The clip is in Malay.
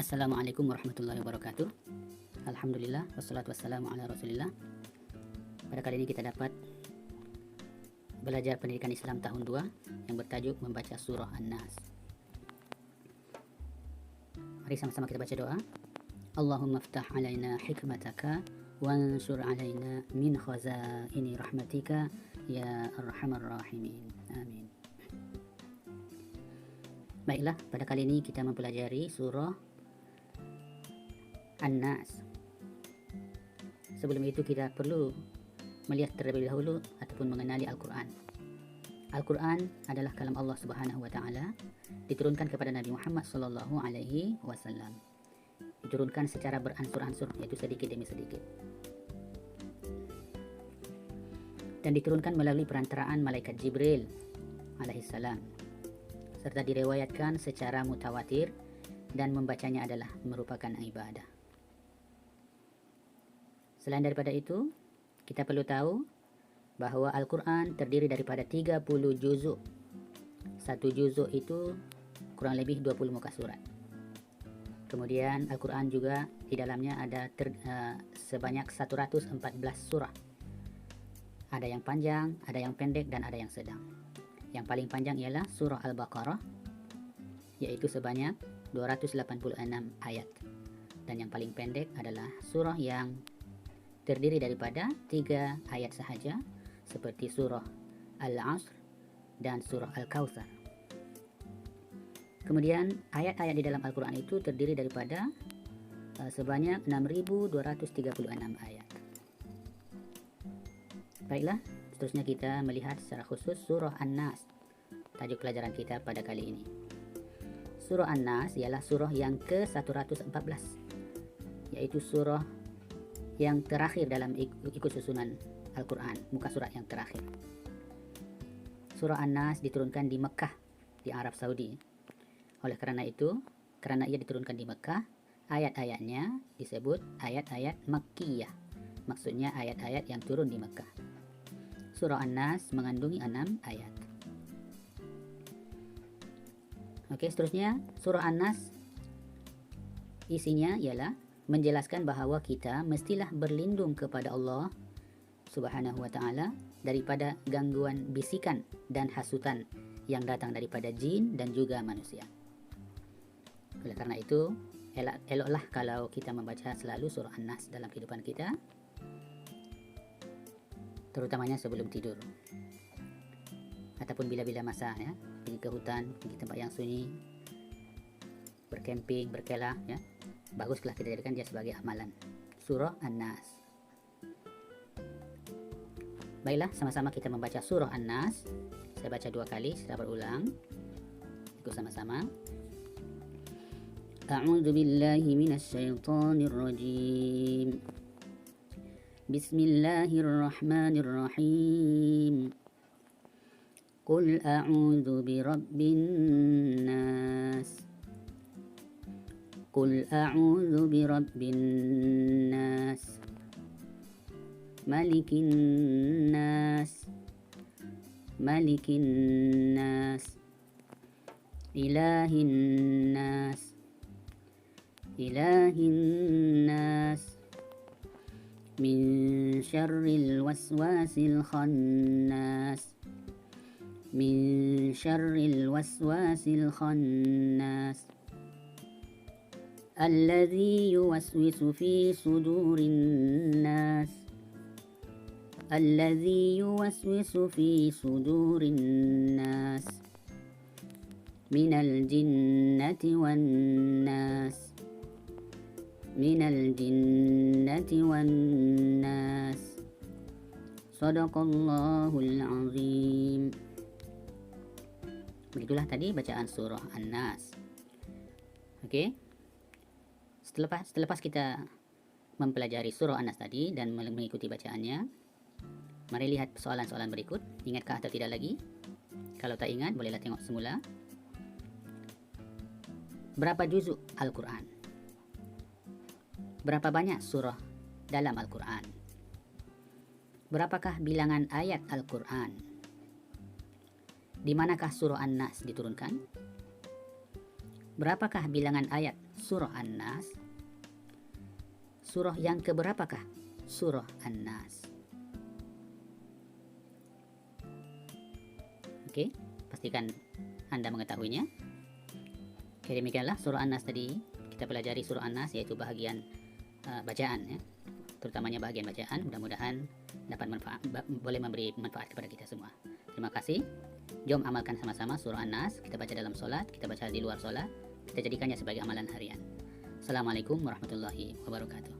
Assalamualaikum warahmatullahi wabarakatuh. Alhamdulillah, wassalatu wassalamu ala rasulillah. Pada kali ini kita dapat belajar pendidikan Islam tahun 2 yang bertajuk membaca surah An-Nas. Mari sama-sama kita baca doa. Allahumma ftah alaina hikmataka wansur alaina min khazaini rahmatika ya arhamar rahimin. Amin. Baiklah, pada kali ini kita mempelajari surah An-Nas. Sebelum itu kita perlu melihat terlebih dahulu ataupun mengenali Al-Quran. Al-Quran adalah kalam Allah Subhanahu wa taala, diturunkan kepada Nabi Muhammad sallallahu alaihi wasallam. Diturunkan secara beransur-ansur, yaitu sedikit demi sedikit. Dan diturunkan melalui perantaraan malaikat Jibril alaihissalam, serta diriwayatkan secara mutawatir, dan membacanya adalah merupakan ibadah. Selain daripada itu, kita perlu tahu bahawa Al-Quran terdiri daripada 30 juzuk. Satu juzuk itu kurang lebih 20 muka surat. Kemudian Al-Quran juga di dalamnya ada sebanyak 114 surah. Ada yang panjang, ada yang pendek, dan ada yang sedang. Yang paling panjang ialah surah Al-Baqarah, yaitu sebanyak 286 ayat. Dan yang paling pendek adalah surah yang terdiri daripada 3 ayat sahaja, seperti surah Al-Asr dan surah Al-Kautsar. Kemudian ayat-ayat di dalam Al-Quran itu terdiri daripada sebanyak 6.236 ayat. Baiklah, seterusnya kita melihat secara khusus surah An-Nas, tajuk pelajaran kita pada kali ini. Surah An-Nas ialah surah yang ke-114, yaitu surah yang terakhir dalam ikut susunan Al-Quran, muka surat yang terakhir. Surah An-Nas diturunkan di Mekah, di Arab Saudi. Oleh kerana itu, kerana ia diturunkan di Mekah, ayat-ayatnya disebut ayat-ayat Makkiyah. Maksudnya ayat-ayat yang turun di Mekah. Surah An-Nas mengandungi 6 ayat. Okey, seterusnya surah An-Nas isinya ialah menjelaskan bahawa kita mestilah berlindung kepada Allah Subhanahu wa taala daripada gangguan bisikan dan hasutan yang datang daripada jin dan juga manusia. Oleh kerana itu, eloklah kalau kita membaca selalu surah An-Nas dalam kehidupan kita, terutamanya sebelum tidur ataupun bila-bila masa, ya, pergi ke hutan, pergi tempat yang sunyi, berkemping, berkelah, ya. Baguslah kita jadikan dia sebagai amalan. Surah An-Nas. Baiklah, sama-sama kita membaca surah An-Nas. Saya baca 2 kali secara berulang. Ikut sama-sama. A'udzu billahi minasyaitonir rajim. Bismillahirrahmanirrahim. Qul a'udzu birabbin nas. قل أعوذ برب الناس ملك الناس ملك الناس إله الناس إله الناس من شر الوسواس الخناس من شر الوسواس الخناس الذي يوسوس في صدور الناس الذي يوسوس في صدور الناس من الجنة والناس من الجنة والناس صدق الله العظيم. Begitulah tadi bacaan surah An-Nas. Okey. Selepas kita mempelajari surah An-Nas tadi dan mengikuti bacaannya, mari lihat soalan-soalan berikut. Ingatkah atau tidak lagi? Kalau tak ingat, bolehlah tengok semula. Berapa juzuk Al-Quran? Berapa banyak surah dalam Al-Quran? Berapakah bilangan ayat Al-Quran? Di manakah surah An-Nas diturunkan? Berapakah bilangan ayat surah An-Nas. Surah yang keberapakah surah An-Nas? Oke, pastikan Anda mengetahuinya. Oke, demikianlah surah An-Nas tadi. Kita pelajari surah An-Nas, yaitu bahagian bacaan ya. Terutamanya bahagian bacaan. Mudah-mudahan dapat boleh memberi manfaat kepada kita semua. Terima kasih. Jom amalkan sama-sama surah An-Nas. Kita baca dalam solat, kita baca di luar solat. Kita jadikannya sebagai amalan harian. Assalamualaikum warahmatullahi wabarakatuh.